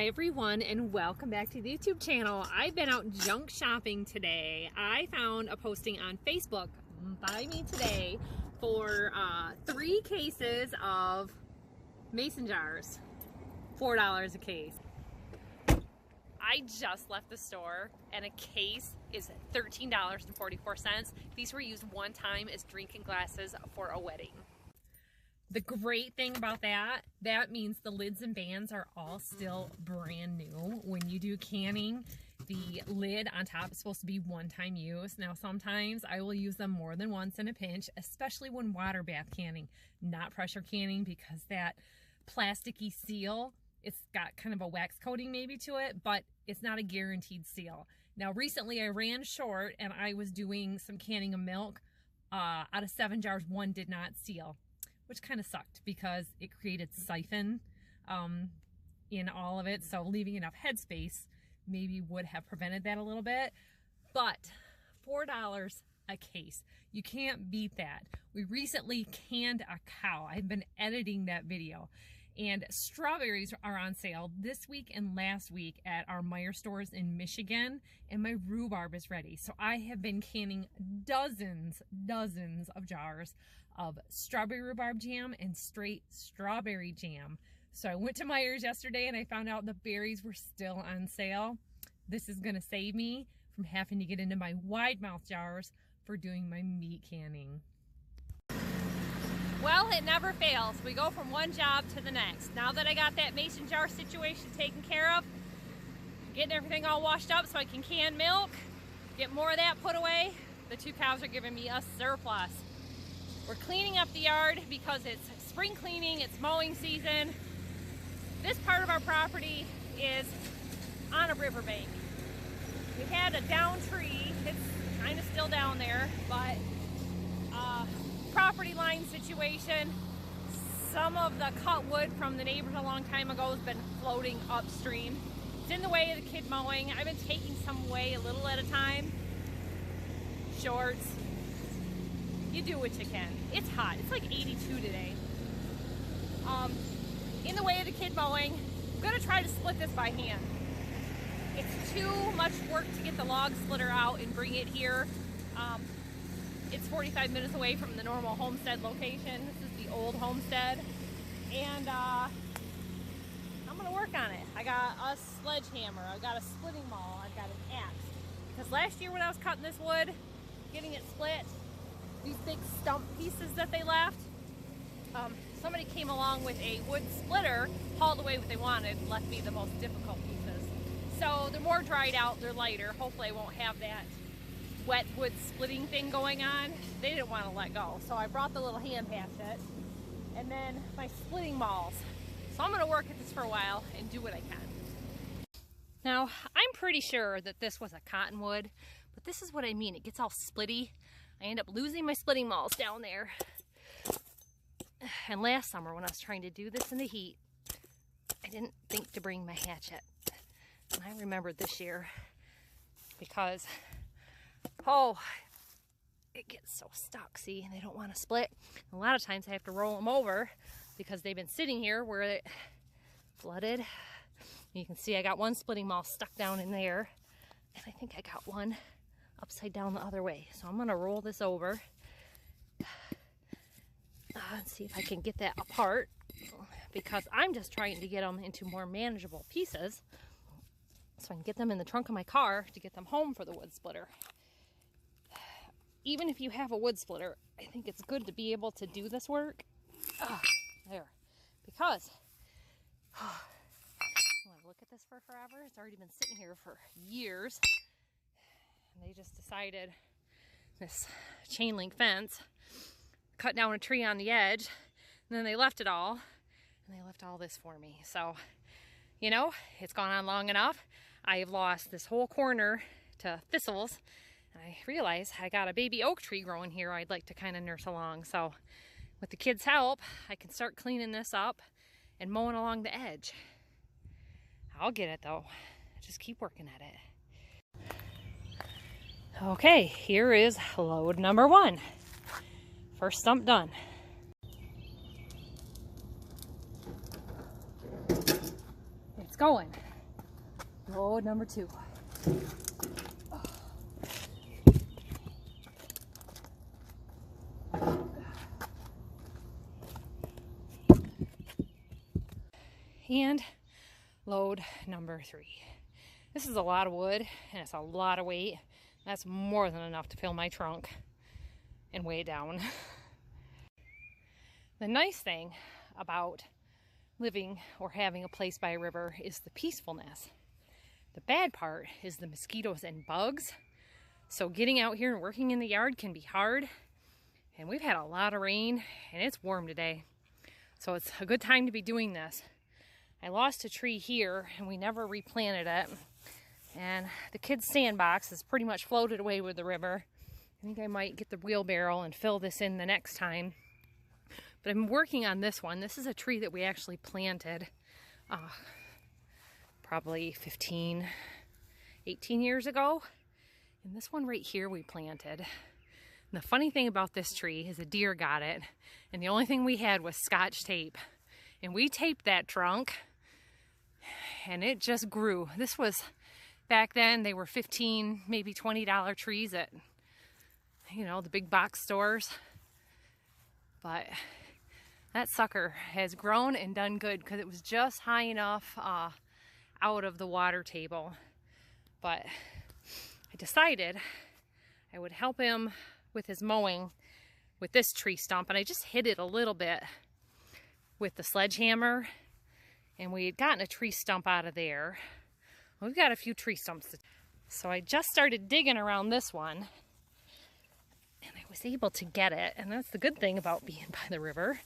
Hi everyone, and welcome back to the YouTube channel. I've been out junk shopping today. I found a posting on Facebook, buy me today, for 3 cases of mason jars, $4 a case. I just left the store and a case is $13.44. These were used one time as drinking glasses for a wedding. The great thing about that means the lids and bands are all still brand new. When you do canning, the lid on top is supposed to be one-time use. Now sometimes I will use them more than once in a pinch, especially when water bath canning, not pressure canning, because that plasticky seal, it's got kind of a wax coating maybe to it, but it's not a guaranteed seal. Now recently I ran short and I was doing some canning of milk. Out of 7 jars, 1 did not seal, which kind of sucked because it created siphon in all of it. So leaving enough headspace maybe would have prevented that a little bit. But $4 a case, you can't beat that. We recently canned a cow. I've been editing that video. And strawberries are on sale this week and last week at our Meyer stores in Michigan, and my rhubarb is ready. So I have been canning dozens of jars of strawberry rhubarb jam and straight strawberry jam. So I went to Meyer's yesterday and I found out the berries were still on sale. This is gonna save me from having to get into my wide mouth jars for doing my meat canning. Well, it never fails. We go from one job to the next. Now that I got that mason jar situation taken care of, getting everything all washed up so I can can milk, get more of that put away, the 2 cows are giving me a surplus. We're cleaning up the yard because it's spring cleaning, it's mowing season. This part of our property is on a riverbank. We had a down tree, it's kind of still down there, but property line situation. Some of the cut wood from the neighbors a long time ago has been floating upstream. It's in the way of the kid mowing. I've been taking some away a little at a time. Shorts. You do what you can. It's hot. It's like 82 today. In the way of the kid mowing, I'm gonna try to split this by hand. It's too much work to get the log splitter out and bring it here. It's 45 minutes away from the normal homestead location. This is the old homestead. And I'm gonna work on it. I got a sledgehammer, I got a splitting maul, I've got an axe. Because last year when I was cutting this wood, getting it split, these big stump pieces that they left, somebody came along with a wood splitter, hauled away what they wanted, left me the most difficult pieces. So they're more dried out, they're lighter. Hopefully I won't have that wet wood splitting thing going on. They didn't want to let go. So I brought the little hand hatchet and then my splitting mauls. So I'm going to work at this for a while and do what I can. Now, I'm pretty sure that this was a cottonwood, but this is what I mean. It gets all splitty. I end up losing my splitting mauls down there. And last summer when I was trying to do this in the heat, I didn't think to bring my hatchet. And I remembered this year because oh, it gets so stuck, see, and they don't want to split. A lot of times I have to roll them over because they've been sitting here where it flooded. You can see I got one splitting maul stuck down in there, and I think I got one upside down the other way. So I'm going to roll this over and see if I can get that apart, because I'm just trying to get them into more manageable pieces so I can get them in the trunk of my car to get them home for the wood splitter. Even if you have a wood splitter, I think it's good to be able to do this work. There. Because I've looked at this for forever. It's already been sitting here for years. And they just decided this chain link fence, cut down a tree on the edge, and then they left it all. And they left all this for me. So, you know, it's gone on long enough. I have lost this whole corner to thistles. I realize I got a baby oak tree growing here I'd like to kind of nurse along. So with the kids' help, I can start cleaning this up and mowing along the edge. I'll get it though. Just keep working at it. Okay, here is load number 1. First stump done. It's going. Load number 2. And load number 3. This is a lot of wood and it's a lot of weight. That's more than enough to fill my trunk and weigh it down. The nice thing about living or having a place by a river is the peacefulness. The bad part is the mosquitoes and bugs. So getting out here and working in the yard can be hard. And we've had a lot of rain and it's warm today. So it's a good time to be doing this. I lost a tree here and we never replanted it. And the kids' sandbox is pretty much floated away with the river. I think I might get the wheelbarrow and fill this in the next time. But I'm working on this one. This is a tree that we actually planted probably 15, 18 years ago. And this one right here we planted. And the funny thing about this tree is a deer got it. And the only thing we had was Scotch tape. And we taped that trunk and it just grew. This was, back then they were $15, maybe $20 trees at, you know, the big box stores. But that sucker has grown and done good because it was just high enough out of the water table. But I decided I would help him with his mowing with this tree stump, and I just hit it a little bit with the sledgehammer, and we had gotten a tree stump out of there. We've got a few tree stumps. So I just started digging around this one, and I was able to get it. And that's the good thing about being by the river,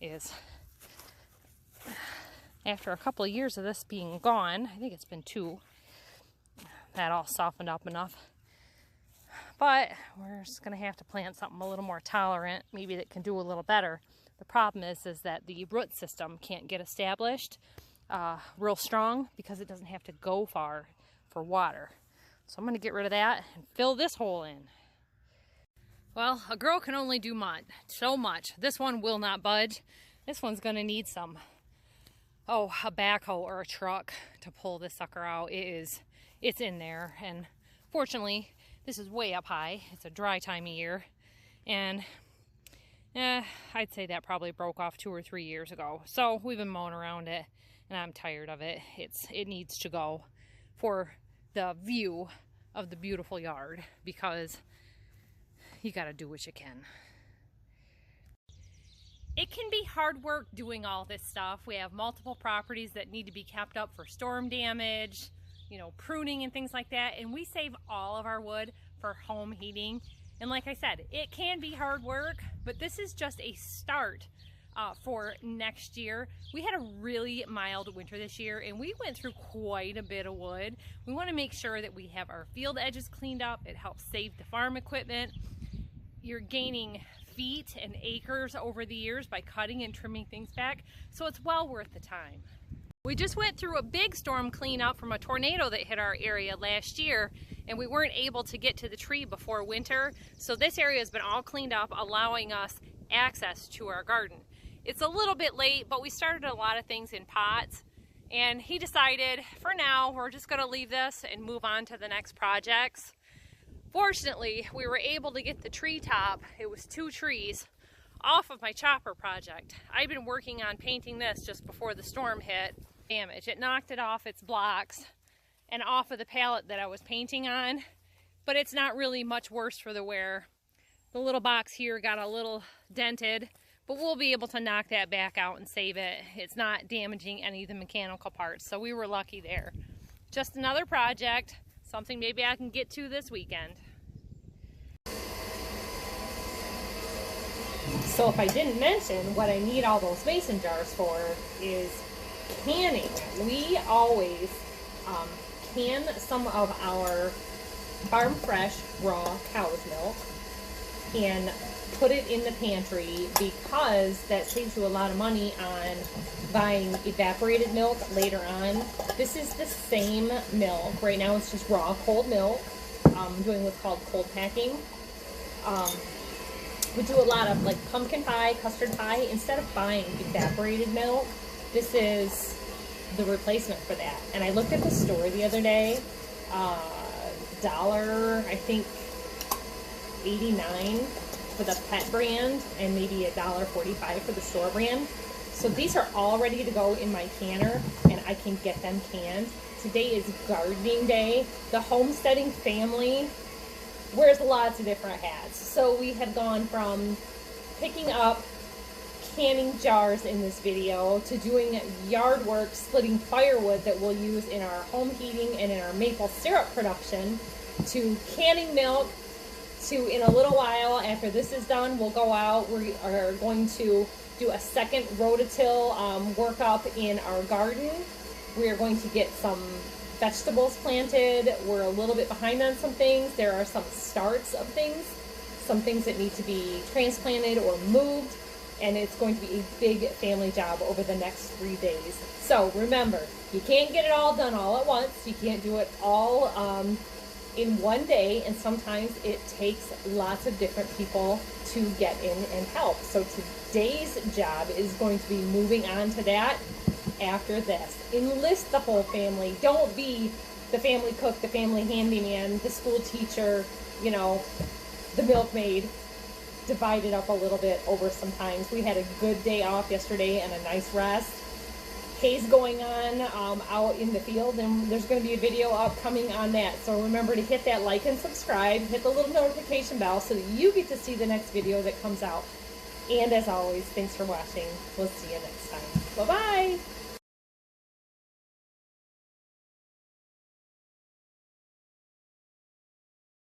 is after a couple of years of this being gone, I think it's been 2, that all softened up enough. But we're just gonna have to plant something a little more tolerant, maybe that can do a little better. The problem is that the root system can't get established real strong because it doesn't have to go far for water. So I'm gonna get rid of that and fill this hole in. Well, a girl can only do so much. This one will not budge. This one's gonna need some, a backhoe or a truck to pull this sucker out. It's in there, and fortunately, this is way up high. It's a dry time of year, and I'd say that probably broke off 2 or 3 years ago. So we've been mowing around it, and I'm tired of it. It needs to go for the view of the beautiful yard, because you gotta do what you can. It can be hard work doing all this stuff. We have multiple properties that need to be kept up for storm damage, you know, pruning and things like that, and we save all of our wood for home heating. And like I said, it can be hard work, but this is just a start for next year. We had a really mild winter this year, and we went through quite a bit of wood. We want to make sure that we have our field edges cleaned up. It helps save the farm equipment. You're gaining feet and acres over the years by cutting and trimming things back, so it's well worth the time. We just went through a big storm cleanup from a tornado that hit our area last year, and we weren't able to get to the tree before winter. So this area has been all cleaned up, allowing us access to our garden. It's a little bit late, but we started a lot of things in pots, and he decided for now we're just gonna leave this and move on to the next projects. Fortunately, we were able to get the tree top, it was 2 trees, off of my chopper project. I've been working on painting this just before the storm hit. Damage. It knocked it off its blocks and off of the pallet that I was painting on, but it's not really much worse for the wear. The little box here got a little dented, but we'll be able to knock that back out and save it. It's not damaging any of the mechanical parts, so we were lucky there. Just another project, something maybe I can get to this weekend. So if I didn't mention, what I need all those mason jars for is canning. We always can some of our farm fresh raw cow's milk and put it in the pantry, because that saves you a lot of money on buying evaporated milk later on. This is the same milk. Right now it's just raw cold milk. I'm doing what's called cold packing. We do a lot of like pumpkin pie, custard pie. Instead of buying evaporated milk, this is the replacement for that. And I looked at the store the other day, dollar, I think 89 for the pet brand, and maybe $1.45 for the store brand. So these are all ready to go in my canner, and I can get them canned. Today is gardening day. The homesteading family wears lots of different hats. So we have gone from picking up canning jars in this video to doing yard work, splitting firewood that we'll use in our home heating and in our maple syrup production, to canning milk, to in a little while after this is done, we'll go out. We are going to do a second rototill workup in our garden. We are going to get some vegetables planted. We're a little bit behind on some things. There are some starts of things, some things that need to be transplanted or moved, and it's going to be a big family job over the next 3 days. So remember, you can't get it all done all at once. You can't do it all in one day, and sometimes it takes lots of different people to get in and help. So today's job is going to be moving on to that after this. Enlist the whole family. Don't be the family cook, the family handyman, the school teacher, you know, the milkmaid. Divide it up a little bit over some times. We had a good day off yesterday and a nice rest. Hay's going on out in the field, and there's going to be a video upcoming on that. So remember to hit that like and subscribe, hit the little notification bell so that you get to see the next video that comes out. And as always, thanks for watching. We'll see you next time. Bye-bye.